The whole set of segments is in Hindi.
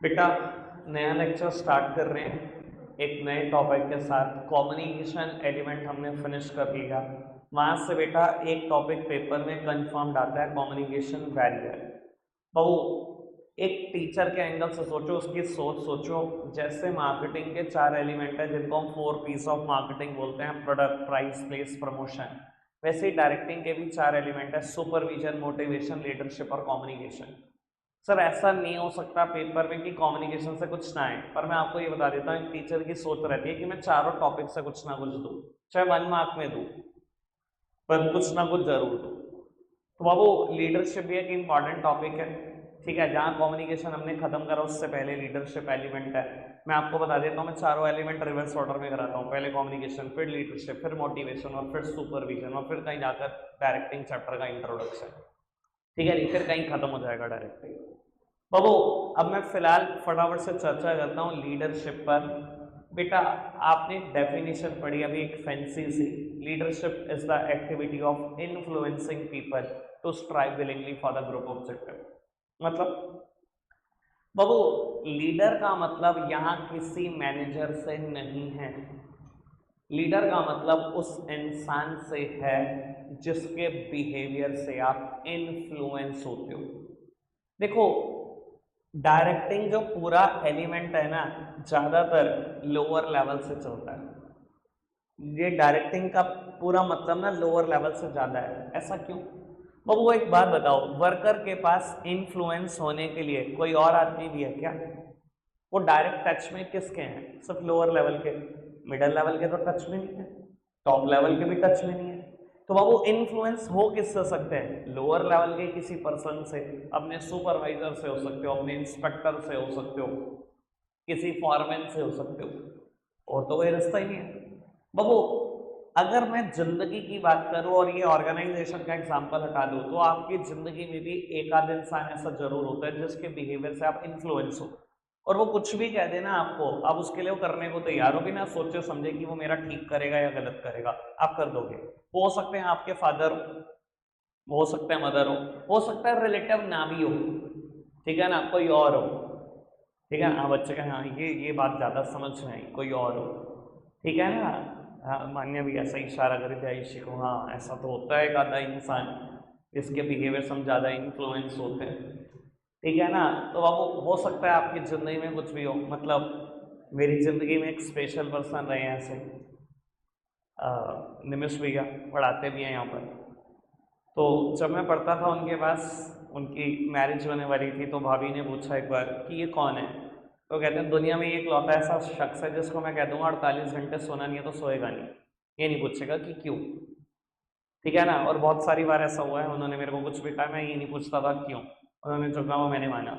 बेटा नया लेक्चर स्टार्ट कर रहे हैं एक नए टॉपिक के साथ। कम्युनिकेशन एलिमेंट हमने फिनिश कर लिया। वहां से बेटा एक टॉपिक पेपर में कंफर्म्ड आता है, कम्युनिकेशन बैरियर। तो एक टीचर के एंगल से सोचो, उसकी सोच सोचो। जैसे मार्केटिंग के 4 एलिमेंट है जिनको हम 4 पीस ऑफ मार्केटिंग बोलते हैं, प्रोडक्ट, प्राइस, प्लेस, प्रमोशन। वैसे ही डायरेक्टिंग के भी 4 एलिमेंट है, सुपरविजन, मोटिवेशन, लीडरशिप और कम्युनिकेशन। सर ऐसा नहीं हो सकता पेपर में कि कम्युनिकेशन से कुछ ना आए, पर मैं आपको ये बता देता हूँ, एक टीचर की सोच रहती है कि मैं चारों टॉपिक से कुछ ना कुछ दूँ, चाहे 1 मार्क में दूँ, पर कुछ ना कुछ जरूर दूँ। तो बाबू लीडरशिप भी एक इंपॉर्टेंट टॉपिक है, ठीक है। जहाँ कम्युनिकेशन हमने खत्म करा उससे पहले लीडरशिप एलिमेंट है। मैं आपको बता देता हूँ, मैं चारों एलिमेंट रिवर्स ऑर्डर में कराता हूँ, पहले कम्युनिकेशन, फिर लीडरशिप, फिर मोटिवेशन और फिर सुपरविजन और फिर कहीं जाकर डायरेक्टिंग चैप्टर का इंट्रोडक्शन, ठीक है। फिर कहीं खत्म हो जाएगा डायरेक्टिंग। बाबू अब मैं फिलहाल फटाफट से चर्चा करता हूँ लीडरशिप पर। बेटा आपने डेफिनेशन पढ़ी अभी एक फैंसी सी, leadership is the activity of influencing people to strive willingly for the group objective. मतलब बाबू लीडर का मतलब यहाँ किसी मैनेजर से नहीं है। लीडर का मतलब उस इंसान से है जिसके बिहेवियर से आप इन्फ्लुएंस होते हो। देखो डायरेक्टिंग जो पूरा एलिमेंट है ना, ज्यादातर लोअर लेवल से चलता है। ये डायरेक्टिंग का पूरा मतलब ना लोअर लेवल से ज्यादा है। ऐसा क्यों? बाबू वो एक बात बताओ, वर्कर के पास इन्फ्लुएंस होने के लिए कोई और आदमी भी है क्या? वो डायरेक्ट टच में किसके हैं? सिर्फ लोअर लेवल के। मिडिल लेवल के तो टच में नहीं है, टॉप लेवल के भी टच में नहीं है। तो बाबू इन्फ्लुएंस हो किससे सकते हैं? लोअर लेवल के किसी पर्सन से, अपने सुपरवाइजर से हो सकते हो, अपने इंस्पेक्टर से हो सकते हो, किसी फॉरमैन से हो सकते हो, और तो कोई रास्ता ही नहीं है। बाबू अगर मैं जिंदगी की बात करूं और ये ऑर्गेनाइजेशन का एग्जांपल हटा दूं, तो आपकी जिंदगी में भी एक आध इंसान ऐसा जरूर होता है जिसके बिहेवियर से आप इन्फ्लुएंस हो, और वो कुछ भी कह देना आपको, आप उसके लिए वो करने को तैयार हो, बिना सोचे समझे कि वो मेरा ठीक करेगा या गलत करेगा, आप कर दोगे। वो हो सकते हैं आपके फादर हो सकता है मदर हो सकता है रिलेटिव ना भी हो, ठीक है ना, कोई और हो, ठीक है। हाँ बच्चे का, हाँ ये बात ज़्यादा समझ में आई, कोई और हो, ठीक है ना। हाँ मान्य भी ऐसा ही इशारा करे थे आयुषी को, हाँ ऐसा तो होता है, एक आधा इंसान जिसके बिहेवियर से हम ज़्यादा इन्फ्लुएंस होते हैं, ठीक है ना। तो अब हो सकता है आपकी ज़िंदगी में कुछ भी हो, मतलब मेरी ज़िंदगी में एक स्पेशल पर्सन रहे हैं ऐसे, निमिष भैया पढ़ाते भी हैं यहाँ पर। तो जब मैं पढ़ता था उनके पास, उनकी मैरिज होने वाली थी, तो भाभी ने पूछा एक बार कि ये कौन है। तो कहते हैं दुनिया में ये इकलौता ऐसा शख्स है जिसको मैं कह दूंगा 48 घंटे सोना नहीं है तो सोएगा नहीं, ये नहीं पूछेगा कि क्यों, ठीक है ना। और बहुत सारी बार ऐसा हुआ है, उन्होंने मेरे को कुछ भी कहा, मैं ये नहीं पूछता था क्यों, उन्होंने जो कहा वो मैंने माना,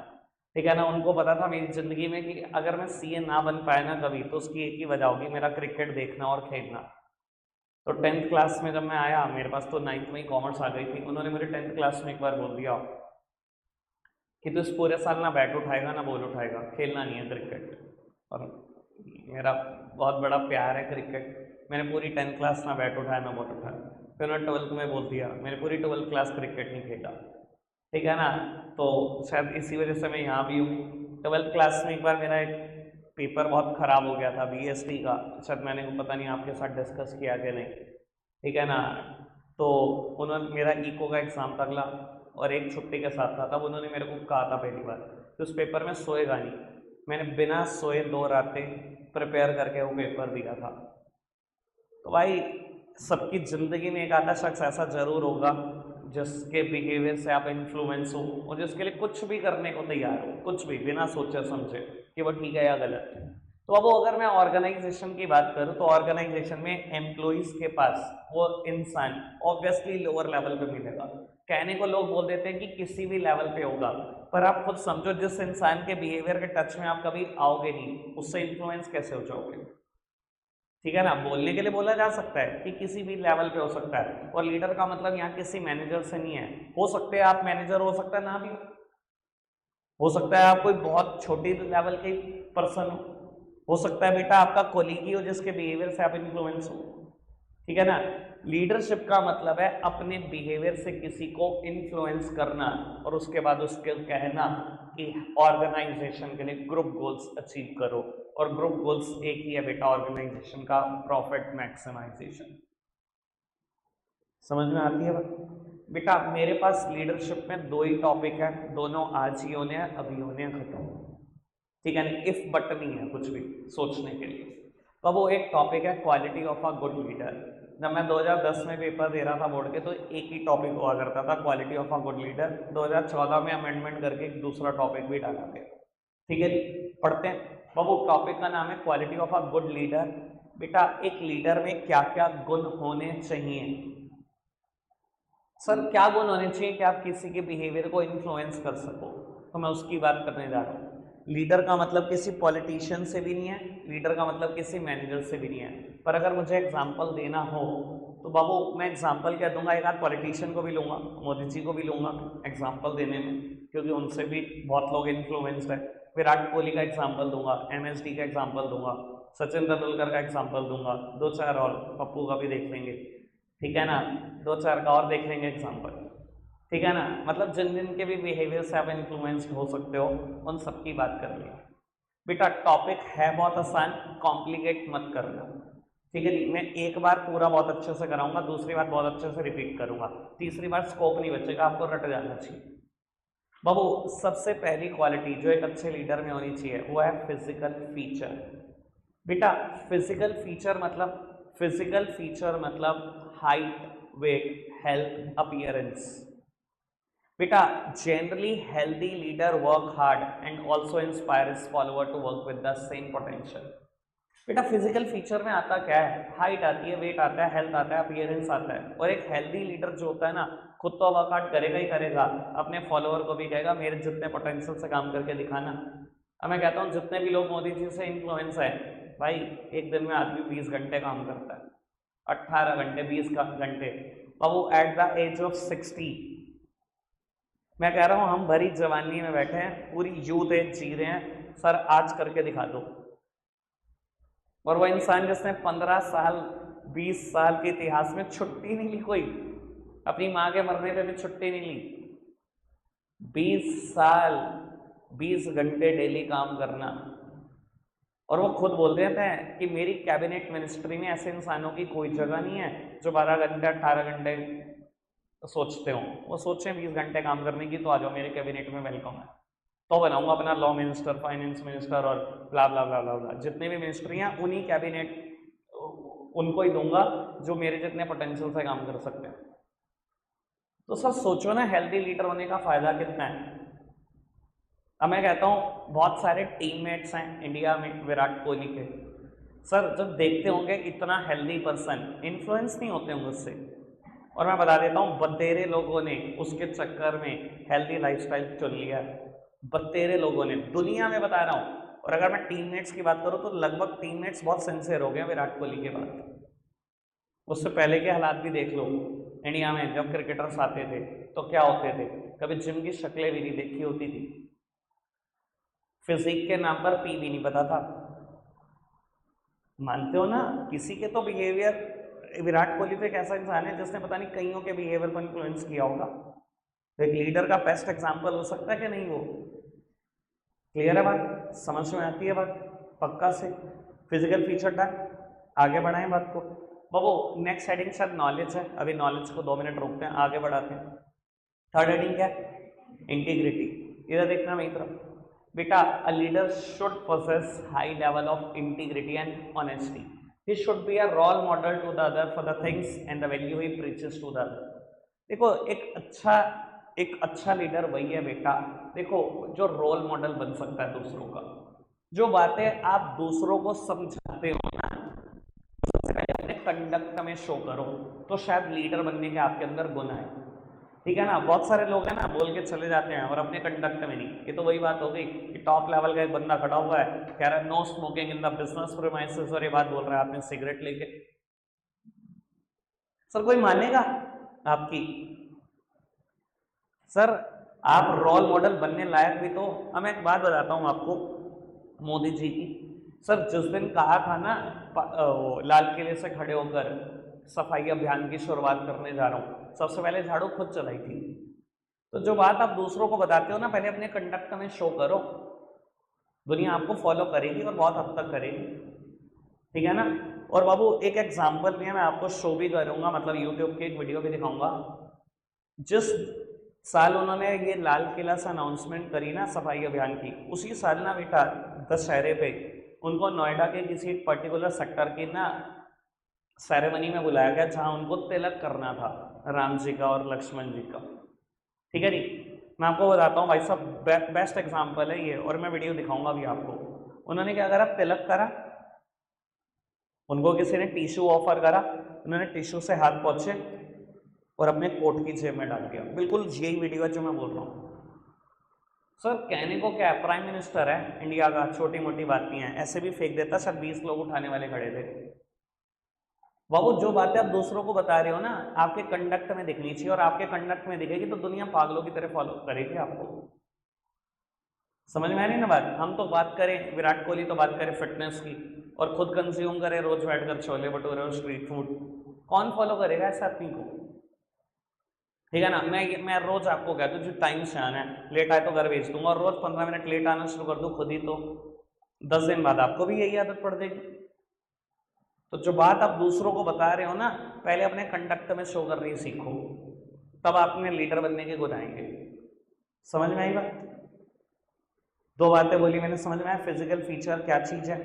ठीक है ना। उनको पता था मेरी जिंदगी में कि अगर मैं सीए ना बन पाया ना कभी, तो उसकी एक ही वजह होगी, मेरा क्रिकेट देखना और खेलना। तो 10th क्लास में जब मैं आया, मेरे पास तो 9th में ही कॉमर्स आ गई थी, उन्होंने मेरे 10th क्लास में एक बार बोल दिया कि तू इस पूरे साल ना बैट उठाएगा ना बॉल उठाएगा, खेलना नहीं है क्रिकेट। और मेरा बहुत बड़ा प्यार है क्रिकेट, मैंने पूरी 10th क्लास ना बैट उठाया ना बॉल उठाया। फिर मैं 12th में बोल दिया, मैंने पूरी 12th क्लास क्रिकेट नहीं खेला, ठीक है ना। तो शायद इसी वजह से मैं यहाँ भी हूँ। 12th क्लास में एक बार मेरा एक पेपर बहुत ख़राब हो गया था बीएसटी का, शायद मैंने को पता नहीं आपके साथ डिस्कस किया कि नहीं, ठीक है ना। तो उन्होंने मेरा इको का एग्ज़ाम था अगला, और एक छुट्टी के साथ था, तब उन्होंने मेरे को कहा था पहली बार कि उस पेपर में सोएगा नहीं। मैंने बिना सोए 2 रातें प्रिपेयर करके वो पेपर दिया था। तो भाई सबकी ज़िंदगी में एक आधा शख्स ऐसा ज़रूर होगा जिसके बिहेवियर से आप इन्फ्लुएंस हो, और जिसके लिए कुछ भी करने को तैयार हो, कुछ भी बिना सोचे समझे कि वो ठीक है या गलत है। तो अब अगर मैं ऑर्गेनाइजेशन की बात करूं, तो ऑर्गेनाइजेशन में एम्प्लॉइज के पास वो इंसान ऑब्वियसली लोअर लेवल पे मिलेगा। कहने को लोग बोल देते हैं कि किसी भी लेवल पे होगा, पर आप खुद समझो, जिस इंसान के बिहेवियर के टच में आप कभी आओगे नहीं, उससे इन्फ्लुएंस कैसे हो जाओगे, ठीक है ना। बोलने के लिए बोला जा सकता है कि किसी भी लेवल पे हो सकता है, और लीडर का मतलब यहाँ किसी मैनेजर से नहीं है। हो सकते हैं आप मैनेजर, हो सकता है ना भी हो सकता है आप कोई बहुत छोटी लेवल के पर्सन हो सकता है बेटा आपका कोलीग ही हो जिसके बिहेवियर से आप इन्फ्लुएंस हो, ठीक है ना। लीडरशिप का मतलब है अपने बिहेवियर से किसी को इन्फ्लुएंस करना और उसके बाद उसके कहना कि ऑर्गेनाइजेशन के लिए ग्रुप गोल्स अचीव करो, और ग्रुप गोल्स एक ही है बेटा ऑर्गेनाइजेशन का, प्रॉफिट मैक्सिमाइजेशन। समझ में आती है बेटा। मेरे पास लीडरशिप में दो ही टॉपिक है, दोनों आज ही होने हैं, अभी होने हैं, खत्म। ठीक है ना, इफ बट नहीं है कुछ भी सोचने के लिए। तो वो एक टॉपिक है quality of a good leader. जब मैं 2010 में पेपर दे रहा था बोर्ड के तो एक ही टॉपिक हुआ करता था, quality of a good leader. 2014 में अमेंडमेंट करके एक दूसरा टॉपिक भी डाला गया। ठीक है, पढ़ते हैं। वो टॉपिक का नाम है quality of a good leader. बेटा एक लीडर में क्या क्या गुण होने चाहिए? सर क्या गुण होने चाहिए कि आप किसी के बिहेवियर को इन्फ्लुएंस कर सको? तो मैं उसकी बात करने जा रहा हूँ। लीडर का मतलब किसी पॉलिटिशियन से भी नहीं है, लीडर का मतलब किसी मैनेजर से भी नहीं है। पर अगर मुझे एग्जांपल देना हो तो बाबू मैं एग्जांपल क्या दूंगा, एक आध पॉलिटिशियन को भी लूंगा, मोदी जी को भी लूंगा एग्जांपल देने में, क्योंकि उनसे भी बहुत लोग इन्फ्लुएंस्ड है। विराट कोहली का एग्जाम्पल दूंगा, MSD का एग्जाम्पल दूंगा, सचिन तेंदुलकर का एग्जाम्पल दूंगा, दो चार और, पप्पू का भी देख लेंगे। ठीक है ना, दो चार का और देख लेंगे एग्जाम्पल। ठीक है ना, मतलब जिन जिन के भी बिहेवियर से आप इन्फ्लुएंस्ड हो सकते हो उन सबकी बात कर ली। बेटा टॉपिक है बहुत आसान, कॉम्प्लिकेट मत करना। ठीक है जी, मैं एक बार पूरा बहुत अच्छे से कराऊंगा, दूसरी बार बहुत अच्छे से रिपीट करूंगा, तीसरी बार स्कोप नहीं बचेगा, आपको रट जाना चाहिए। बाबू सबसे पहली क्वालिटी जो एक अच्छे लीडर में होनी चाहिए वो है फिजिकल फीचर। बेटा फिजिकल फीचर मतलब हाइट, वेट, हेल्थ, अपीयरेंस। बेटा generally healthy leader work hard and also inspire his follower to work with the same potential. बेटा फिजिकल फीचर में आता क्या है? हाइट आती है, वेट आता है, हेल्थ आता है, अपीयरेंस आता है। और एक हेल्दी लीडर जो होता है ना, खुद तो वर्क हार्ड करेगा ही करेगा, अपने फॉलोअर को भी कहेगा मेरे जितने पोटेंशियल से काम करके दिखाना। अब मैं कहता हूँ जितने भी लोग मोदी जी से इन्फ्लुएंस है भाई, एक दिन में आदमी 20 घंटे काम करता है, 18 घंटे, 20 घंटे। अब वो एट द एज ऑफ 60, मैं कह रहा हूं हम भरी जवानी में बैठे हैं, पूरी यूथ एज जी रहे हैं, सर आज करके दिखा दो। और वो इंसान जिसने 15 साल 20 साल के इतिहास में छुट्टी नहीं ली, कोई अपनी माँ के मरने पे भी छुट्टी नहीं ली, 20 साल 20 घंटे डेली काम करना। और वो खुद बोल रहे थे कि मेरी कैबिनेट मिनिस्ट्री में ऐसे इंसानों की कोई जगह नहीं है जो 12 घंटे 18 घंटे सोचते हो। वो सोचें 20 घंटे काम करने की तो आ जाओ मेरे कैबिनेट में, वेलकम है। तो बनाऊंगा अपना लॉ मिनिस्टर, फाइनेंस मिनिस्टर और ब्ला ब्ला ब्ला ब्ला ब्ला, जितने भी मिनिस्ट्री हैं उन्हीं कैबिनेट उनको ही दूंगा जो मेरे जितने पोटेंशियल से काम कर सकते हैं। तो सर सोचो ना हेल्दी लीडर होने का फायदा कितना है। अब मैं कहता हूँ बहुत सारे टीममेट्स हैं इंडिया में विराट कोहली के, सर जब देखते होंगे इतना हेल्दी पर्सन, इन्फ्लुएंस नहीं होते होंगे उससे। और मैं बता देता हूँ बतेरे लोगों ने उसके चक्कर में हेल्दी लाइफस्टाइल चुन लिया, बतेरे लोगों ने, दुनिया में बता रहा हूँ। और अगर मैं टीममेट्स की बात करूँ तो लगभग टीममेट्स बहुत सिंसियर हो गए विराट कोहली के बाद। उससे पहले के हालात भी देख लो, इंडिया में जब क्रिकेटर्स आते थे तो क्या होते थे, कभी जिम की शक्लें भी नहीं देखी होती थी, फिजिक के नाम पर पी भी नहीं पता था। मानते हो ना, किसी के तो बिहेवियर, विराट कोहली तो एक ऐसा इंसान है जिसने पता नहीं कईयों के बिहेवियर को इन्फ्लुएंस किया होगा। तो एक लीडर का बेस्ट एग्जाम्पल हो सकता है कि नहीं वो? क्लियर है बात, समझ में आती है बात पक्का से? फिजिकल फीचर डन, आगे बढ़ाएं बात को। बाबू नेक्स्ट हेडिंग सर नॉलेज है, अभी नॉलेज को 2 मिनट रोकते हैं, आगे बढ़ाते हैं। थर्ड हेडिंग क्या है? इंटीग्रिटी। इधर देखना मित्र बेटा, a leader should possess high level of integrity and honesty. He should be a role model to the other for the things and the value he preaches to the other. देखो एक अच्छा लीडर वही है बेटा, देखो जो रोल मॉडल बन सकता है दूसरों का, जो बातें आप दूसरों को समझाते हो ना, सबसे पहले अपने कंडक्ट में शो करो, तो शायद लीडर बनने के आपके अंदर गुण आए। ठीक है ना, बहुत सारे लोग हैं ना बोल के चले जाते हैं और अपने कंडक्ट में नहीं। ये तो वही बात हो गई कि टॉप लेवल का एक बंदा खड़ा हुआ है कह रहा है no smoking in the business premises, और ये बात बोल रहा है आपने सिगरेट लेके। सर कोई मानेगा आपकी? सर आप रोल मॉडल बनने लायक भी तो। अब मैं एक बात बताता हूँ आपको मोदी जी की। सर जिस दिन कहा था ना लाल किले से खड़े होकर सफाई अभियान की शुरुआत करने जा रहा हूँ, सबसे पहले झाड़ू खुद चलाई थी। तो जो बात आप दूसरों को बताते हो ना, पहले अपने कंडक्ट में शो करो, दुनिया आपको फॉलो करेगी और बहुत हद तक करेगी, ठीक है ना। और बाबू एक एग्जाम्पल भी है, मैं आपको शो भी करूंगा, मतलब यूट्यूब की एक वीडियो भी दिखाऊंगा। जिस साल उन्होंने ये लाल किला से अनाउंसमेंट करी ना सफाई अभियान की, उसी साल ना बेटा दशहरे पे उनको नोएडा के किसी एक पर्टिकुलर सेक्टर की ना सेरेमनी में बुलाया गया, जहां उनको तिलक करना था राम जी का और लक्ष्मण जी का, ठीक है जी। मैं आपको बताता हूँ भाई साहब, बेस्ट एग्जाम्पल है ये, और मैं वीडियो दिखाऊंगा भी आपको। उन्होंने क्या करा, तिलक करा, उनको किसी ने टिश्यू ऑफर करा, उन्होंने टिश्यू से हाथ पोंछे और अपने कोट की जेब में डाल दिया। बिल्कुल यही वीडियो है जो मैं बोल रहा हूँ। सर कहने को क्या है, प्राइम मिनिस्टर है इंडिया का, छोटी मोटी बात नहीं है, ऐसे भी फेंक देता, सब 20 लोग उठाने वाले खड़े थे। बाबू जो बातें आप दूसरों को बता रहे हो ना, आपके कंडक्ट में दिखनी चाहिए, और आपके कंडक्ट में दिखेगी तो दुनिया पागलों की तरह फॉलो करेगी आपको। समझ में आ रही ना बात। हम तो बात करें, विराट कोहली तो बात करें फिटनेस की, और खुद कंज्यूम करे रोज बैठकर छोले भटूरे और स्ट्रीट फूड, कौन फॉलो करेगा ऐसा आदमी को, ठीक है ना। मैं रोज आपको कहता हूँ जो टाइम से आना है, लेट आए तो घर भेज दूंगा, और रोज 15 मिनट लेट आना शुरू कर दूँ खुद ही, तो 10 दिन बाद आपको भी यही आदत पड़ जाएगी। तो जो बात आप दूसरों को बता रहे हो ना, पहले अपने कंडक्ट में शो करनी सीखो, तब आपने लीडर बनने के गुण आएंगे। समझ में आई बात। दो बातें बोली मैंने, समझ में आया, फिजिकल फीचर क्या चीज है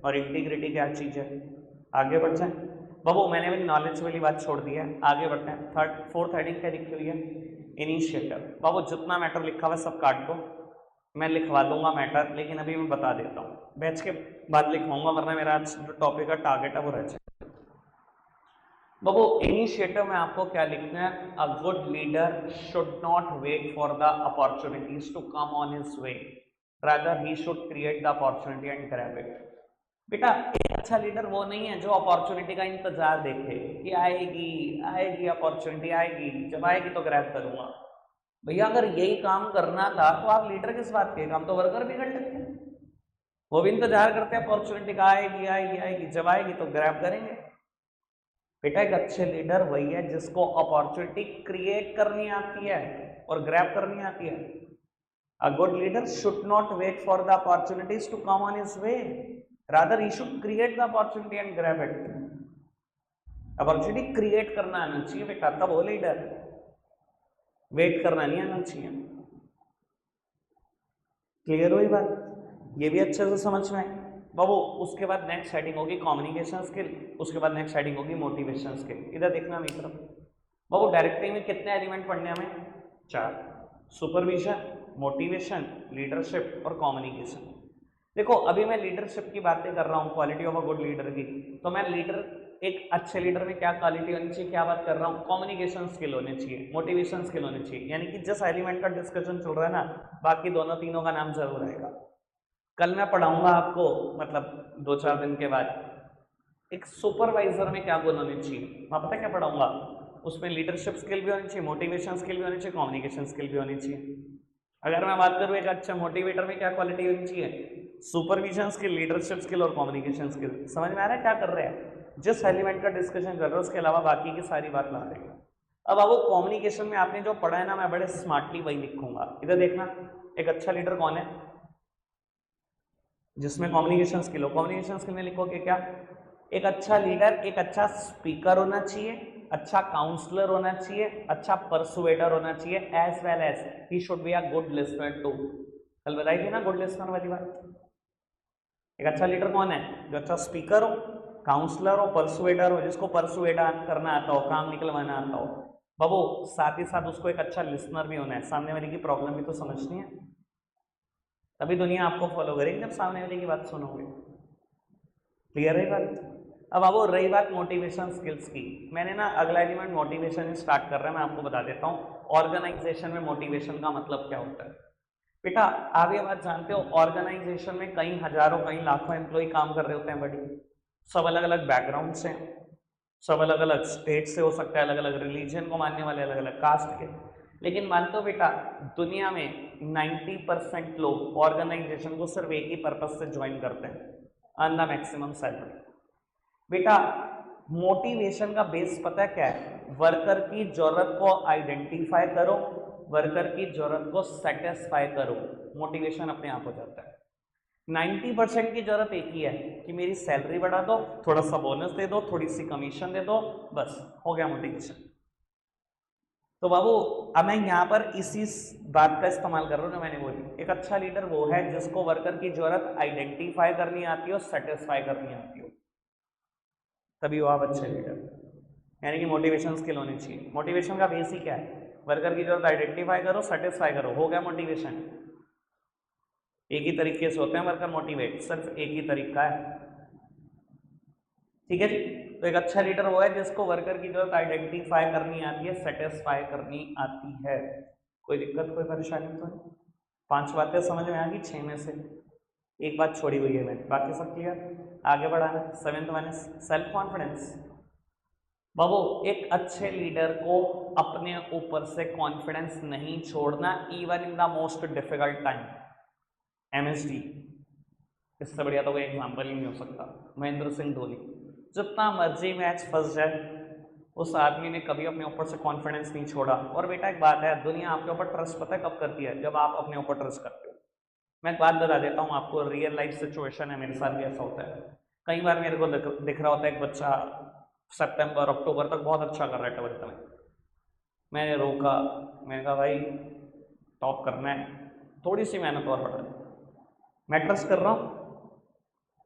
और इंटीग्रिटी क्या चीज है। आगे बढ़ जाए बाबू, मैंने भी नॉलेज वाली बात छोड़ दी है, आगे बढ़ते हैं। फोर्थ हेडिंग क्या लिखी हुई है, इनिशिएटिव। बाबू जितना मैटर लिखा हुआ सब काट दो, मैं लिखवा दूंगा मैटर, लेकिन अभी मैं बता देता हूँ, बैच के बाद लिखवाऊंगा, वरना मेरा आज जो टॉपिक का टारगेट है वो रह जाए। बाबू इनिशिएटिव में आपको क्या लिखना है, a good leader should not wait for the opportunities to come on his way, rather he should create the opportunity and grab it. बेटा एक अच्छा लीडर वो नहीं है जो अपॉर्चुनिटी का इंतजार देखे कि आएगी आएगी अपॉर्चुनिटी आएगी, जब आएगी तो ग्रैब करूंगा। भैया अगर यही काम करना था तो आप लीडर किस बात के, काम तो वर्कर भी कर लेते हैं, वो भी इंतजार करते हैं अपॉर्चुनिटी का, आएगी आएगी आएगी, जब आएगी तो ग्रैब करेंगे। बेटा एक अच्छे लीडर वही है जिसको अपॉर्चुनिटी क्रिएट करनी आती है और ग्रैब करनी आती है। A good leader should not wait for the opportunities to come on his way, rather he should create the opportunity and grab it. Opportunity create करना आना चाहिए बेटा, तब वो लीडर, वेट करना नहीं आना चाहिए। क्लियर हुई बात, ये भी अच्छे से समझ में आए बाबू। उसके बाद नेक्स्ट हेडिंग होगी कम्युनिकेशन स्किल, उसके बाद नेक्स्ट हेडिंग होगी मोटिवेशन स्किल। इधर देखना मेरी तरफ बाबू, डायरेक्टिंग में कितने एलिमेंट पढ़ने हमें, 4, सुपरविजन, मोटिवेशन, लीडरशिप और कम्युनिकेशन। देखो अभी मैं लीडरशिप की बातें कर रहा हूँ, quality of a good leader की, तो मैं लीडर, एक अच्छे लीडर में क्या क्वालिटी होनी चाहिए, क्या बात कर रहा हूँ, कम्युनिकेशन स्किल होनी चाहिए, मोटिवेशन स्किल होनी चाहिए। यानी कि जिस एलिमेंट का डिस्कशन चल रहा है ना, बाकी दोनों तीनों का नाम जरूर आएगा। कल मैं पढ़ाऊंगा आपको, मतलब 2-4 दिन के बाद, एक सुपरवाइजर में क्या गुण होने चाहिए, मैं पता क्या पढ़ाऊंगा, उसमें लीडरशिप स्किल भी होनी चाहिए, मोटिवेशन स्किल भी होनी चाहिए, कम्युनिकेशन स्किल भी होनी चाहिए। अगर मैं बात करूँ एक अच्छा मोटिवेटर में क्या क्वालिटी होनी चाहिए, सुपरविजन स्किल, लीडरशिप स्किल और कम्युनिकेशन स्किल। समझ में आ रहा है क्या कर रहे हैं, जिस एलिमेंट का डिस्कशन कर रहे हैं उसके अलावा बाकी की सारी बात ला रहे हैं। अब आपको कम्युनिकेशन में आपने जो पढ़ा है ना, मैं बड़े स्मार्टली वही लिखूंगा। इधर देखना, एक अच्छा लीडर कौन है, जिसमें कम्युनिकेशन स्किल हो। कम्युनिकेशन स्किल में लिखोगे क्या, एक अच्छा लीडर एक अच्छा स्पीकर होना चाहिए, अच्छा काउंसलर होना चाहिए, अच्छा परसुएडर होना चाहिए, as well as he should be a good listener too. कल बताई थी ना गुड लिसनर वाली बात। एक अच्छा लीडर कौन है, जो अच्छा स्पीकर हो, काउंसलर हो, परसुएडर हो, जिसको परसुएड करना आता हो, काम निकलवाना आता हो। बाबू साथ ही साथ उसको एक अच्छा लिसनर भी होना है, सामने वाले की प्रॉब्लम भी तो समझनी है, तभी दुनिया आपको फॉलो करेगी जब सामने वाले की बात सुनोगे। क्लियर है बात। अब अब रही बात मोटिवेशन स्किल्स की, मैंने ना अगला एलिमेंट मोटिवेशन स्टार्ट कर रहा है, मैं आपको बता देता हूँ ऑर्गेनाइजेशन में मोटिवेशन का मतलब क्या होता है। बेटा आप ये बात जानते हो, ऑर्गेनाइजेशन में कई हजारों कई लाखों एम्प्लॉय काम कर रहे होते हैं, बड़ी सब अलग अलग बैकग्राउंड से, सब अलग अलग स्टेट से हो सकता है, अलग अलग रिलीजन को मानने वाले, अलग अलग कास्ट के। लेकिन मानते हो बेटा दुनिया में 90% लोग ऑर्गेनाइजेशन को सिर्फ एक ही पर्पज से ज्वाइन करते हैं, अर्न द मैक्सिमम सैलरी। बेटा मोटिवेशन का बेस पता है क्या है? वर्कर की जरूरत को आइडेंटिफाई करो, वर्कर की जरूरत को सेटिस्फाई करो, मोटिवेशन अपने आप हो जाता है। 90% की जरूरत एक ही है कि मेरी सैलरी बढ़ा दो, थोड़ा सा बोनस दे दो, थोड़ी सी कमीशन दे दो, बस हो गया मोटिवेशन। तो बाबू अब मैं यहाँ पर इसी बात का इस्तेमाल कर रहा हूँ जो मैंने बोली। एक अच्छा लीडर वो है जिसको वर्कर की जरूरत आइडेंटिफाई करनी आती हो, सेटिस्फाई करनी आती हो, तभी वो आप अच्छे लीडर। यानी कि मोटिवेशन स्किल होनी चाहिए। मोटिवेशन का बेसिक क्या है? वर्कर की जरूरत आइडेंटिफाई करो, सेटिस्फाई करो, हो गया मोटिवेशन। एक ही तरीके से होते हैं वर्कर मोटिवेट, सिर्फ एक ही तरीका है। ठीक है जी। तो एक अच्छा लीडर वो है जिसको वर्कर की जरूरत आइडेंटिफाई करनी आती है, सेटिस्फाई करनी आती है। कोई दिक्कत कोई परेशानी तो नहीं? 5 बातें समझ में आ गई 6 में से? एक बात छोड़ी हुई है मैंने, बाकी सब क्लियर। आगे बढ़ाना। 7th one is self confidence. बाबू एक अच्छे लीडर को अपने ऊपर से कॉन्फिडेंस नहीं छोड़ना, even in the most difficult time. MSD, इससे बढ़िया तो कोई एग्जाम्पल ही नहीं हो सकता। महेंद्र सिंह धोनी, जितना मर्जी मैच फंस जाए, उस आदमी ने कभी अपने ऊपर से कॉन्फिडेंस नहीं छोड़ा। और बेटा एक बात है, दुनिया आपके ऊपर ट्रस्ट पता है कब करती है? जब आप अपने ऊपर ट्रस्ट करते हो। मैं एक बात बता देता हूँ आपको, रियल लाइफ सिचुएशन है, मेरे साथ भी ऐसा होता है। कई बार मेरे को दिख रहा होता है एक बच्चा सितंबर अक्टूबर तक बहुत अच्छा कर रहा है 12th में। मैंने रोका, मैंने कहा भाई टॉप करना है, थोड़ी सी मेहनत और बढ़ा दे, मैं ट्रस्ट कर रहा हूँ।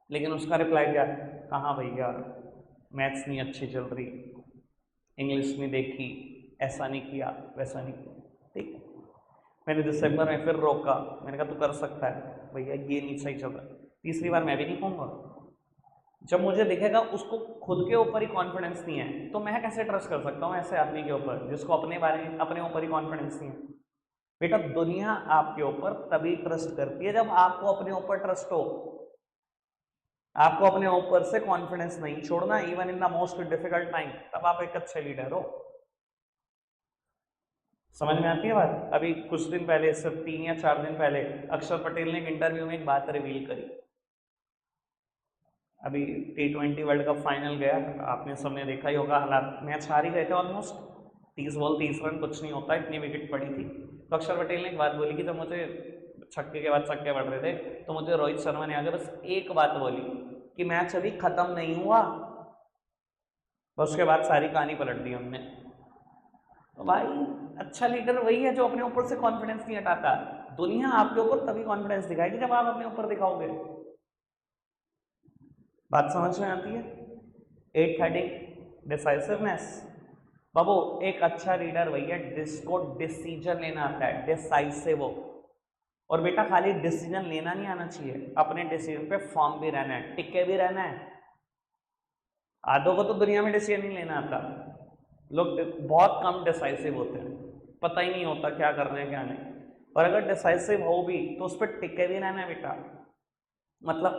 लेकिन उसका रिप्लाई क्या है? कहाँ भैया, मैथ्स नहीं अच्छी चल रही, इंग्लिश नहीं देखी, ऐसा नहीं किया, वैसा नहीं किया। ठीक, मैंने दिसंबर में फिर रोका, मैंने कहा तू कर सकता है भैया, ये नहीं सही चल रहा। तीसरी बार मैं भी नहीं कहूँगा। जब मुझे दिखेगा उसको खुद के ऊपर ही कॉन्फिडेंस नहीं है, तो मैं कैसे ट्रस्ट कर सकता हूँ ऐसे आदमी के ऊपर जिसको अपने ऊपर ही कॉन्फिडेंस नहीं है? बेटा दुनिया आपके ऊपर तभी ट्रस्ट करती है जब आपको अपने ऊपर ट्रस्ट हो। आपको अपने ऊपर से कॉन्फिडेंस नहीं छोड़ना, even in the most difficult time, तब आप एक अच्छे लीडर हो। समझ में आती है बात? अभी कुछ दिन पहले, सिर्फ 3 या 4 दिन पहले, अक्षर पटेल ने एक इंटरव्यू में एक बात रिवील करी। अभी T20 वर्ल्ड कप फाइनल गया, आपने सबने देखा ही होगा हालात, मैच हार ही गए थे ऑलमोस्ट, 30 बॉल 30 रन, कुछ नहीं होता, इतनी विकेट पड़ी थी। तो अक्षर पटेल ने एक बात बोली कि जब मुझे छक्के के बाद छक्के पड़ रहे थे, तो मुझे रोहित शर्मा ने आगे बस एक बात बोली कि मैच अभी खत्म नहीं हुआ, बस उसके बाद सारी कहानी पलट दी हमने। तो भाई अच्छा लीडर वही है जो अपने ऊपर से कॉन्फिडेंस नहीं हटाता। दुनिया आपके ऊपर तभी कॉन्फिडेंस दिखाएगी जब आप अपने ऊपर दिखाओगे। बात समझ में आती है? 8th heading, decisiveness. बाबू एक अच्छा लीडर वही है जिसको डिसीजन लेना आता है, डिसाइसिव हो। और बेटा खाली डिसीजन लेना नहीं आना चाहिए, अपने डिसीजन पे फॉर्म भी रहना है, टिके भी रहना है। आधों को तो दुनिया में डिसीजन नहीं लेना आता, लोग बहुत कम डिसाइसिव होते हैं, पता ही नहीं होता क्या करना है क्या नहीं। और अगर डिसाइसिव हो भी तो उस पर टिके भी रहना है बेटा। मतलब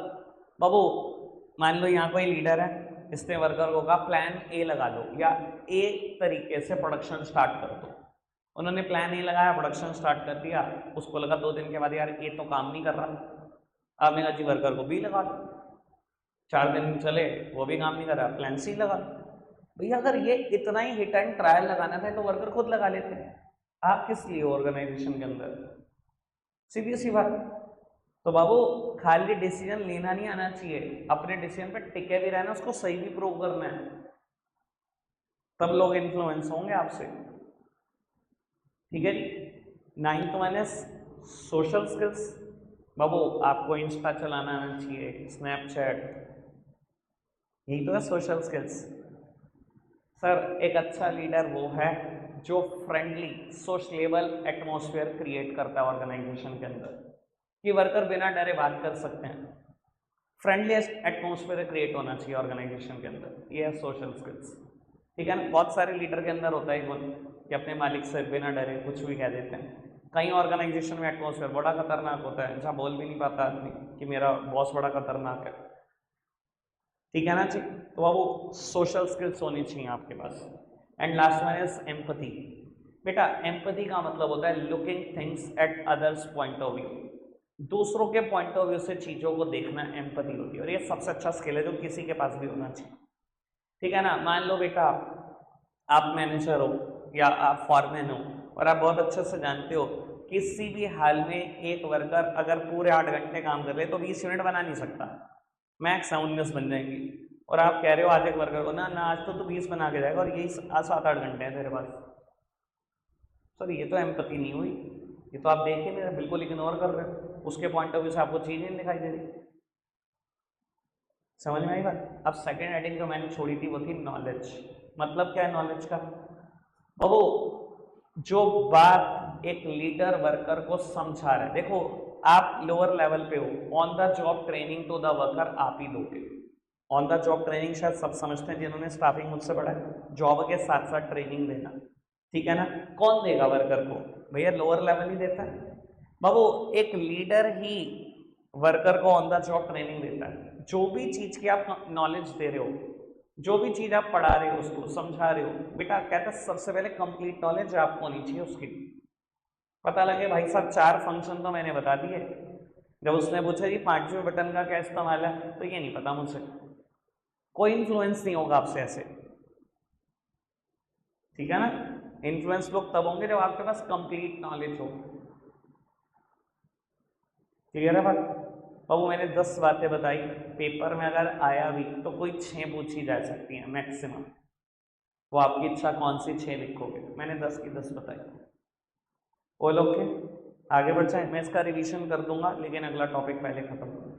बाबू मान लो यहाँ कोई लीडर है, इसने वर्कर को कहा प्लान ए लगा लो या ए तरीके से प्रोडक्शन स्टार्ट कर दो। उन्होंने प्लान ए लगाया, प्रोडक्शन स्टार्ट कर दिया, उसको लगा 2 दिन के बाद यार ए तो काम नहीं कर रहा, आपने कहा जी वर्कर को बी लगा दो। 4 दिन चले, वो भी काम नहीं कर रहा, प्लान सी लगा लो। भैया अगर ये इतना ही हिट एंड ट्रायल लगाना था तो वर्कर खुद लगा लेते हैं, आप किस लिए ऑर्गेनाइजेशन के अंदर? सीधी सी बात। तो बाबू खाली डिसीजन लेना नहीं आना चाहिए, अपने डिसीजन पे टिके भी रहना, उसको सही भी प्रूव करना है, तब लोग इन्फ्लुएंस होंगे आपसे। ठीक है जी। 9th one is social skills. बाबू आपको इंस्टा चलाना आना चाहिए, स्नैपचैट, यही तो है सोशल स्किल्स। सर एक अच्छा लीडर वो है जो फ्रेंडली सोशलेबल एटमॉस्फेयर क्रिएट करता है ऑर्गेनाइजेशन के अंदर, कि वर्कर बिना डरे बात कर सकते हैं। फ्रेंडली एटमॉस्फेयर क्रिएट होना चाहिए ऑर्गेनाइजेशन के अंदर, ये है सोशल स्किल्स। ठीक है ना? बहुत सारे लीडर के अंदर होता है गुण कि अपने मालिक से बिना डरे कुछ भी कह देते हैं। कई ऑर्गेनाइजेशन में एटमॉस्फेयर बड़ा खतरनाक होता है, जहाँ बोल भी नहीं पाता आदमी कि मेरा बॉस बड़ा खतरनाक है। ठीक है ना जी? तो वो सोशल स्किल्स होनी चाहिए आपके पास। And last one is empathy. बेटा एम्पैथी का मतलब होता है looking things at others point of view, दूसरों के पॉइंट ऑफ व्यू से चीज़ों को देखना एम्पैथी होती है, और ये सबसे अच्छा स्किल है जो किसी के पास भी होना चाहिए। ठीक है ना। मान लो बेटा आप मैनेजर हो या आप फॉरमैन हो और आप बहुत अच्छे से जानते हो किसी भी हाल में एक वर्कर अगर पूरे 8 घंटे काम कर ले तो 20 यूनिट बना नहीं सकता, मैक्स 19 बन जाएंगी। और आप कह रहे हो आज एक वर्कर को ना ना आज तो तू 20 बना के जाएगा और यही आज 7-8 घंटे हैं तेरे पास। सर ये तो एम्पैथी नहीं हुई, ये तो आप देखिए मेरा बिल्कुल इग्नोर कर रहे हो, उसके पॉइंट ऑफ व्यू से आपको चीज़ नहीं दिखाई दे रही। समझ में आई बात। अब सेकेंड हेडिंग जो मैंने छोड़ी थी वो थी नॉलेज। मतलब क्या है नॉलेज का? वो जो बात एक लीडर वर्कर को समझा रहा है। देखो आप लोअर लेवल पे हो, on the job training to the worker आप ही दोगे। ऑन द जॉब ट्रेनिंग शायद सब समझते हैं जिन्होंने स्टाफिंग मुझसे पढ़ा है, जॉब के साथ साथ ट्रेनिंग देना, ठीक है ना। कौन देगा वर्कर को? भैया लोअर लेवल ही देता है। बाबू एक लीडर ही वर्कर को ऑन द जॉब ट्रेनिंग देता है। जो भी चीज की आप नॉलेज दे रहे हो, जो भी चीज आप पढ़ा रहे हो, उसको समझा रहे हो, बेटा कहता है सबसे पहले कंप्लीट नॉलेज आपको होनी चाहिए उसकी। पता लगे भाई साहब 4 फंक्शन तो मैंने बता दिए, जब उसने पूछा जी 5वें बटन का क्या इस्तेमाल है तो ये नहीं पता मुझसे, कोई इन्फ्लुएंस नहीं होगा आपसे ऐसे, ठीक है ना। इन्फ्लुएंस लोग तब होंगे जब आपके पास कंप्लीट नॉलेज हो। क्लियर है बात? अब वो मैंने 10 बातें बताई, पेपर में अगर आया भी तो कोई 6 पूछी जा सकती हैं मैक्सिमम, वो आपकी इच्छा कौन सी 6 लिखोगे। मैंने 10 की 10 बताई। वो लोग के आगे बढ़ जाए, मैं इसका रिवीजन कर दूंगा लेकिन अगला टॉपिक पहले खत्म कर दूँ।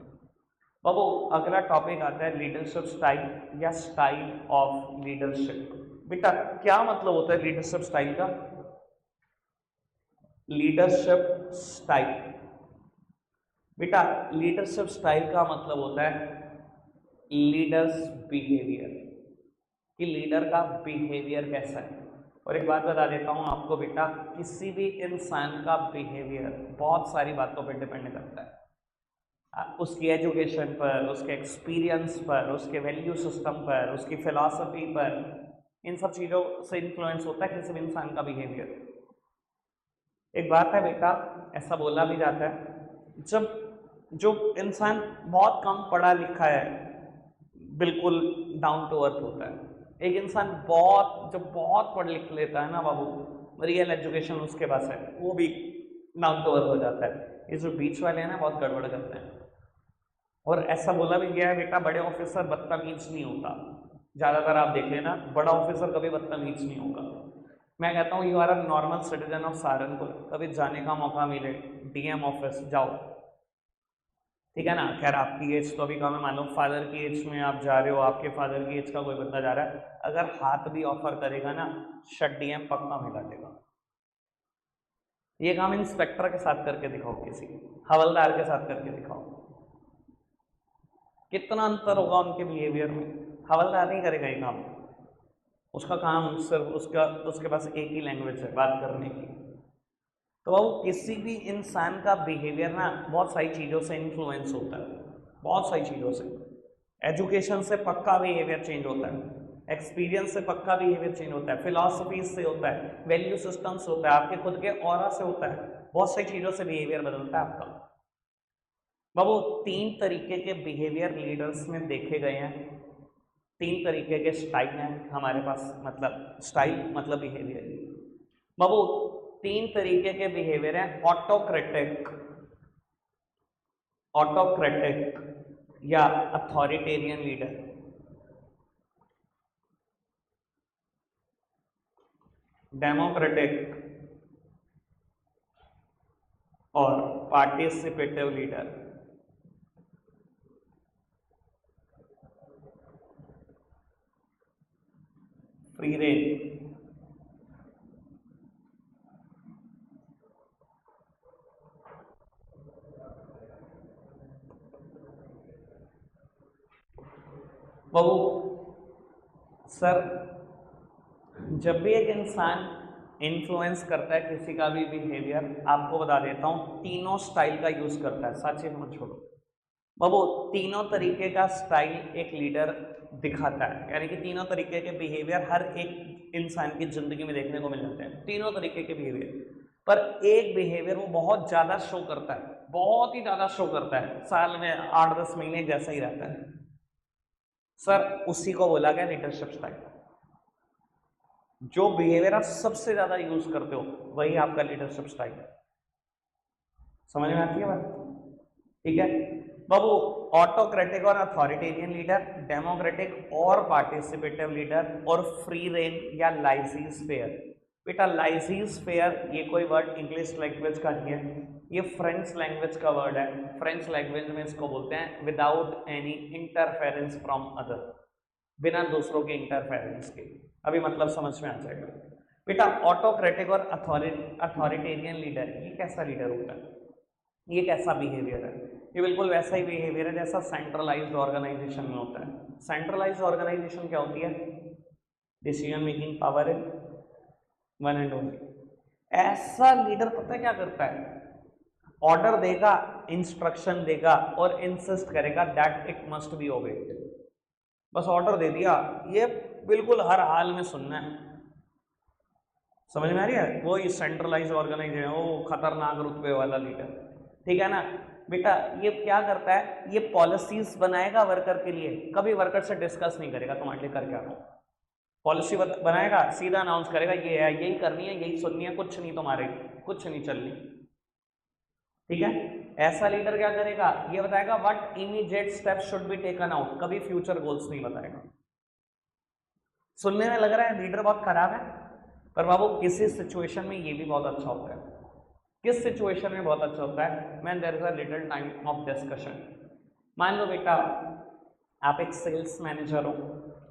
बाबू अगला टॉपिक आता है लीडरशिप स्टाइल या स्टाइल ऑफ लीडरशिप। बेटा क्या मतलब होता है लीडरशिप स्टाइल का? लीडरशिप स्टाइल, बेटा लीडरशिप स्टाइल का मतलब होता है लीडर्स बिहेवियर, कि लीडर का बिहेवियर कैसा है। और एक बात बता देता हूँ आपको बेटा, किसी भी इंसान का बिहेवियर बहुत सारी बातों पर डिपेंड करता है, उसकी एजुकेशन पर, उसके एक्सपीरियंस पर, उसके वैल्यू सिस्टम पर, उसकी फिलॉसफी पर, इन सब चीज़ों से इन्फ्लुएंस होता है किसी भी इंसान का बिहेवियर। एक बात है बेटा, ऐसा बोला भी जाता है जब जो इंसान बहुत कम पढ़ा लिखा है बिल्कुल डाउन टू अर्थ होता है, एक इंसान बहुत पढ़ लिख लेता है ना बाबू, रियल एजुकेशन उसके पास है, वो भी डाउन टू अर्थ हो जाता है। ये जो बीच वाले हैं ना बहुत गड़बड़ करते हैं। और ऐसा बोला भी गया है बेटा बड़े ऑफिसर बदतमीज नहीं होता, ज़्यादातर आप देख लेना बड़ा ऑफिसर कभी बदतमीज नहीं होगा। मैं कहता हूँ you are a normal citizen of Saharanpur, कभी जाने का मौका मिले डीएम ऑफिस जाओ, ठीक है ना। खैर आपकी एज तो अभी कम है, मान लो फादर की एज में आप जा रहे हो, आपके फादर की एज का कोई बंदा जा रहा है, अगर हाथ भी ऑफर करेगा ना शट डीएम पक्का मिला देगा। ये काम इंस्पेक्टर के साथ करके दिखाओ, किसी हवलदार के साथ करके दिखाओ, कितना अंतर होगा उनके बिहेवियर में। हवलदार नहीं करेगा ये काम, उसका काम सिर्फ उसके पास एक ही लैंग्वेज है बात करने की। तो वो किसी भी इंसान का बिहेवियर ना बहुत सारी चीज़ों से इन्फ्लुएंस होता है, बहुत सारी चीज़ों से। एजुकेशन से पक्का बिहेवियर चेंज होता है, एक्सपीरियंस से पक्का बिहेवियर चेंज होता है, फिलॉसफी से होता है, वैल्यू सिस्टम से होता है, आपके खुद के ऑरा से होता है, बहुत सारी चीज़ों से बिहेवियर बदलता है आपका। बाबू 3 तरीके के बिहेवियर लीडर्स में देखे गए हैं, 3 तरीके के स्टाइल हैं हमारे पास, मतलब स्टाइल मतलब बिहेवियर। बाबू 3 तरीके के बिहेवियर हैं, ऑटोक्रेटिक या अथॉरिटेरियन लीडर, डेमोक्रेटिक और पार्टिसिपेटिव लीडर। फ्री रेंज, बाबू सर जब भी एक इंसान इन्फ्लुएंस करता है किसी का भी बिहेवियर, आपको बता देता हूँ तीनों स्टाइल का यूज करता है, सच मत छोड़ो बाबू। तीनों तरीके का स्टाइल एक लीडर दिखाता है, यानी कि तीनों तरीके के बिहेवियर हर एक इंसान की जिंदगी में देखने को मिल जाते हैं, तीनों तरीके के बिहेवियर। पर एक बिहेवियर वो बहुत ज्यादा शो करता है, बहुत ही ज्यादा शो करता है, साल में 8-10 महीने जैसा ही रहता है, सर उसी को बोला गया लीडरशिप स्टाइल। जो बिहेवियर आप सबसे ज्यादा यूज करते हो वही आपका लीडरशिप स्टाइल है। समझ में आती है बात? ठीक है बाबू। ऑटोक्रेटिक और अथॉरिटेरियन लीडर, डेमोक्रेटिक और पार्टिसिपेटिव लीडर, और फ्री रेन या लाइसेंस-फेयर। बेटा लाइसेंस-फेयर ये कोई वर्ड इंग्लिश लैंग्वेज का नहीं है, ये फ्रेंच लैंग्वेज का वर्ड है। फ्रेंच लैंग्वेज में इसको बोलते हैं without any interference from other, बिना दूसरों के इंटरफेरेंस के। अभी मतलब समझ में आ जाएगा बेटा। ऑटोक्रेटिक और अथॉरिटेरियन लीडर, ये कैसा लीडर होता है, ये कैसा बिहेवियर है? ये बिल्कुल वैसा ही बिहेवियर है जैसा सेंट्रलाइज्ड ऑर्गेनाइजेशन में होता है। सेंट्रलाइज्ड ऑर्गेनाइजेशन क्या होती है? डिसीजन मेकिंग पावर है वन एंड ओनली। ऐसा लीडर पता है क्या करता है? ऑर्डर देगा, इंस्ट्रक्शन देगा और इंसिस्ट करेगा that it must be obeyed. बस ऑर्डर दे दिया, ये बिल्कुल हर हाल में सुनना है। समझ में आ रही है? वो सेंट्रलाइज ऑर्गेनाइजेशन, वो खतरनाक रुतबे वाला लीडर, ठीक है ना बेटा। ये क्या करता है? ये पॉलिसीज बनाएगा वर्कर के लिए, कभी वर्कर से डिस्कस नहीं करेगा तुम्हारे लिए कर क्या रहा हूं। पॉलिसी बनाएगा, सीधा अनाउंस करेगा ये है, यही करनी है, यही सुननी है, कुछ नहीं तुम्हारे, कुछ नहीं चलनी, ठीक है। ऐसा लीडर क्या करेगा? ये बताएगा what immediate steps should be taken out, कभी फ्यूचर गोल्स नहीं बताएगा। सुनने में लग रहा है लीडर बहुत खराब है, पर बाबू किसी सिचुएशन में ये भी बहुत अच्छा होता है। किस सिचुएशन में बहुत अच्छा होता है? Man there is a little time of discussion. मान लो बेटा आप एक सेल्स मैनेजर हो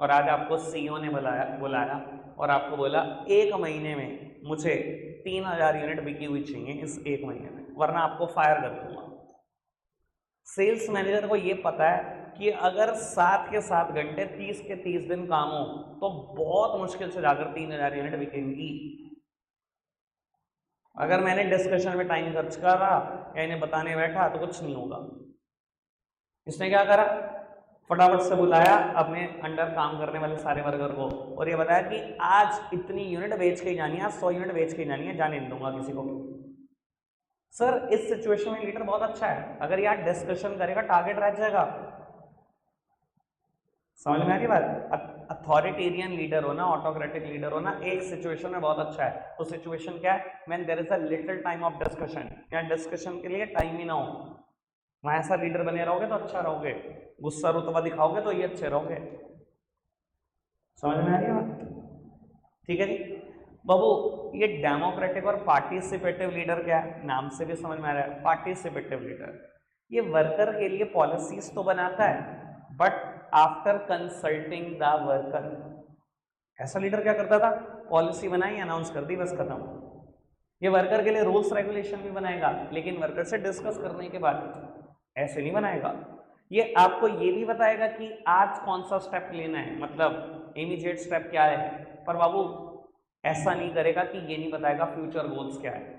और आज आपको सीईओ ने बुलाया और आपको बोला 1 महीने में मुझे 3000 यूनिट बिकी हुई चाहिए इस 1 महीने में, वरना आपको फायर कर दूंगा। सेल्स मैनेजर को ये पता है कि अगर 7 के 7 घंटे 30 के 30 दिन काम हो तो बहुत मुश्किल से जाकर 3000 यूनिट बिकेंगी। अगर मैंने डिस्कशन में टाइम खर्च करा या इन्हें बताने बैठा तो कुछ नहीं होगा। इसने क्या करा? फटाफट से बुलाया अपने अंडर काम करने वाले सारे वर्कर को और ये बताया कि आज इतनी यूनिट बेच के जानी है, आज 100 यूनिट बेच के जानी है, जाने नहीं दूंगा किसी को। सर इस सिचुएशन में लीडर बहुत अच्छा है, अगर यार डिस्कशन करेगा टारगेट रह जाएगा। समझ में आ रही बात? अथॉरिटेरियन लीडर हो ना, ऑटोक्रेटिक लीडर हो ना, एक सिचुएशन में बहुत अच्छा है। तो सिचुएशन क्या है? When there is a little time of discussion, या डिस्कशन के लिए टाइम ही ना हो, वहां ऐसा लीडर बने रहोगे तो अच्छा रहोगे, गुस्सा रुतबा दिखाओगे तो ये अच्छे रहोगे। समझ में आ रही है बात? ठीक है जी बाबू। ये डेमोक्रेटिक और पार्टिसिपेटिव लीडर क्या है? नाम से भी समझ में आ रहा है, पार्टिसिपेटिव लीडर। ये वर्कर के लिए पॉलिसीज तो बनाता है but after consulting the worker. ऐसा लीडर क्या करता था? पॉलिसी बनाई, अनाउंस कर दी, बस खत्म। ये वर्कर के लिए रूल्स रेगुलेशन भी बनाएगा लेकिन वर्कर से डिस्कस करने के बाद, ऐसे नहीं बनाएगा। ये आपको ये भी बताएगा कि आज कौन सा स्टेप लेना है, मतलब इमीडिएट स्टेप क्या है, पर बाबू ऐसा नहीं करेगा कि ये नहीं बताएगा फ्यूचर गोल्स क्या है।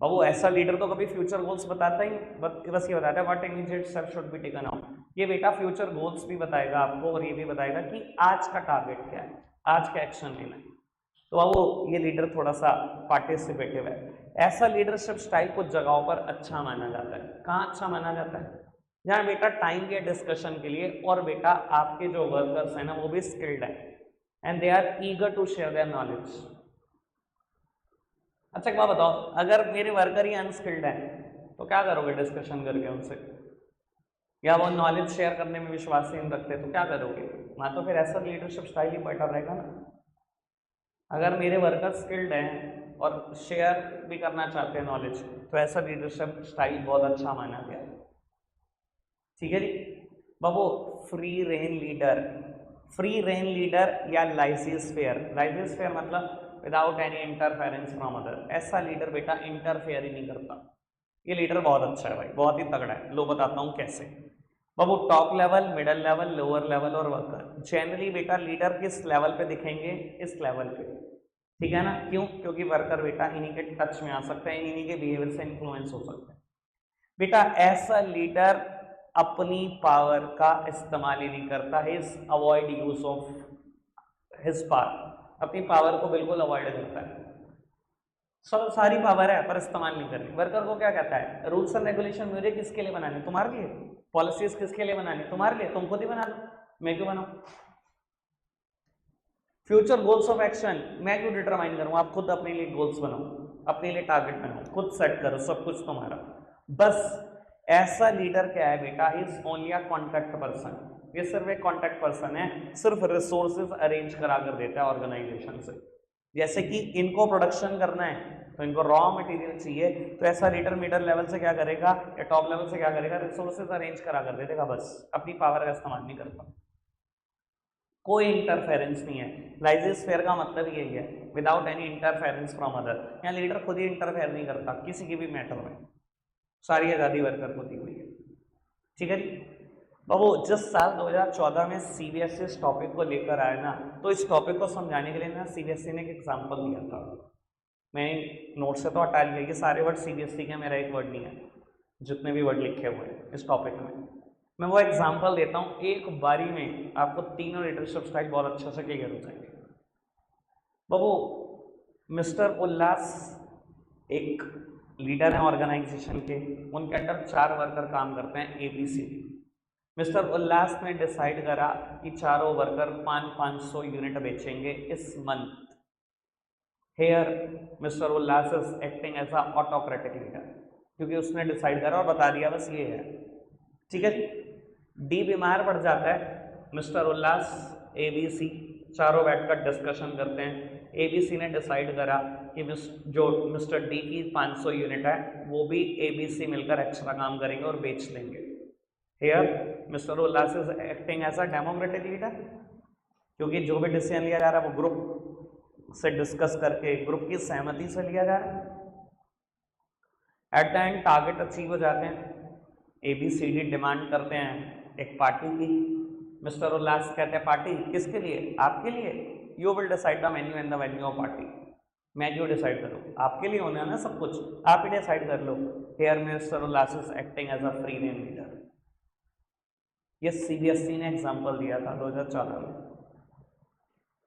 बाबू ऐसा लीडर तो कभी फ्यूचर गोल्स बताता ही, बस ये बताता है what immediate step should be taken out. ये बेटा फ्यूचर गोल्स भी बताएगा आपको और ये भी बताएगा कि आज का टारगेट क्या है, आज का एक्शन लेना है। तो बाबू ये लीडर थोड़ा सा पार्टिसिपेटिव है। ऐसा लीडरशिप स्टाइल कुछ जगहों पर अच्छा माना जाता है। कहाँ अच्छा माना जाता है? जहाँ बेटा टाइम के डिस्कशन के लिए और बेटा आपके जो वर्कर्स हैं ना वो भी स्किल्ड है and they are eager to share their knowledge. अच्छा एक बात बताओ, अगर मेरे वर्कर ही अनस्किल्ड है तो क्या करोगे डिस्कशन करके उनसे, या वो नॉलेज शेयर करने में विश्वास ही नहीं रखते तो क्या करोगे? ना तो फिर ऐसा लीडरशिप स्टाइल ही बेटर रहेगा ना। अगर मेरे वर्कर स्किल्ड हैं और शेयर भी करना चाहते हैं नॉलेज तो ऐसा लीडरशिप स्टाइल बहुत अच्छा माना गया। ठीक है जी बाबू। Free rein leader, free rein leader या लाइसेंस-फेयर। लाइसेंस-फेयर मतलब without any interference from other. ऐसा लीडर बेटा इंटरफेयर ही नहीं करता। ये लीडर बहुत अच्छा है भाई, बहुत ही तगड़ा है। लो बताता हूँ कैसे बाबू। Top level, middle level, lower level और वर्कर। जनरली बेटा लीडर किस लेवल पे दिखेंगे? इस लेवल पे, ठीक है ना। क्यों? क्योंकि वर्कर बेटा इन्हीं के टच में आ सकते हैं, इन्हीं के बिहेवियर से इन्फ्लुएंस हो सकते हैं। बेटा ऐसा लीडर अपनी पावर का इस्तेमाल ही नहीं करता, his avoid use of his power. अपनी पावर को बिल्कुल अवॉइड करता है। सब सारी पावर है पर इस्तेमाल नहीं करनी। वर्कर को क्या कहता है? रूल्स एंड रेगुलेशन मुझे किसके लिए बनाने? तुम्हारे लिए। पॉलिसीज किसके लिए बनानी? तुम्हारे लिए, तुम खुद ही बना लो। मैं क्यों बनाऊं? फ्यूचर गोल्स ऑफ एक्शन मैं क्यों डिटरमाइन करूं? आप खुद अपने लिए गोल्स बनाओ, अपने लिए टारगेट बनाओ, खुद सेट करो, सब कुछ तुम्हारा। बस ऐसा लीडर क्या है बेटा, is only a contact person, ये सिर्फ एक कॉन्टैक्ट पर्सन है, सिर्फ रिसोर्सेज अरेंज करा कर देता है ऑर्गेनाइजेशन से। जैसे कि इनको प्रोडक्शन करना है तो इनको रॉ मटेरियल चाहिए, तो ऐसा लीडर मिडल लेवल से क्या करेगा या टॉप लेवल से क्या करेगा, रिसोर्सेज अरेंज करा कर दे देगा, बस अपनी पावर का इस्तेमाल नहीं करता। कोई इंटरफेरेंस नहीं है। लाइजोस्फीयर का मतलब यही है, without any interference from other. यहाँ लीडर खुद ही इंटरफेयर नहीं करता किसी की भी मैटर में, सारी आज़ादी वर्कर को दी हुई है। ठीक है जी बाबू, जिस साल 2014 में सीबीएसई इस टॉपिक को लेकर आया ना, तो इस टॉपिक को समझाने के लिए ना सीबीएसई ने एक एग्जाम्पल दिया था। मैंने नोट से तो हटा लिया, ये सारे वर्ड सीबीएसई के, मेरा एक वर्ड नहीं है, जितने भी वर्ड लिखे हुए हैं इस टॉपिक में। मैं वो एग्जाम्पल देता हूँ, एक बारी में आपको तीनों लीडरशिप स्टाइल बहुत अच्छे से क्लियर हो जाएंगे। बाबू, मिस्टर उल्लास एक लीडर है ऑर्गेनाइजेशन के, उनके अंडर 4 वर्कर काम करते हैं ABC। मिस्टर उल्लास ने डिसाइड करा कि चारों वर्कर 500 यूनिट बेचेंगे इस month. Here mister Ullas is acting as a autocratic leader, क्योंकि उसने डिसाइड करा और बता दिया बस ये है। ठीक है, डी बीमार पड़ जाता है, मिस्टर उल्लास ABC चारों बैठकर डिस्कशन करते हैं। ABC ने डिसाइड करा कि जो मिस्टर डी की 500 यूनिट है वो भी ABC मिलकर एक्स्ट्रा काम करेंगे और बेच देंगे। Here mister Ullas is acting as a democratic leader, क्योंकि जो भी डिसीजन लिया जा रहा है वो ग्रुप से डिस्कस करके, ग्रुप की सहमति से लिया जा रहा है। At the end target achieve हो जाते हैं। ABCD डिमांड करते हैं एक पार्टी की। मिस्टर उल्लास कहते हैं पार्टी किसके लिए? आपके लिए। You will decide the menu and the venue of party. मैं क्यों डिसाइड करूँ? आपके लिए होना है ना सब कुछ, आप ही डिसाइड कर लो। Here mister Ullas is acting as a free rein leader. ये CBSE ने एग्जाम्पल दिया था 2014 में।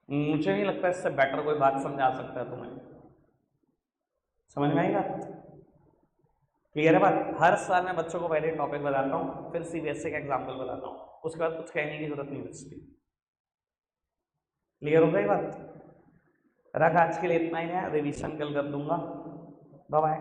मुझे नहीं लगता इससे बेटर कोई बात समझा सकता है तुम्हें। समझ में आई बात? क्लियर है बात? हर साल मैं बच्चों को पहले टॉपिक बताता हूँ, फिर CBSE का एग्जाम्पल बताता हूँ, उसके बाद कुछ कहने की जरूरत नहीं बचती। क्लियर हो गई बात? रख आज के लिए इतना ही है, रिवीजन कल कर दूंगा। Bye bye.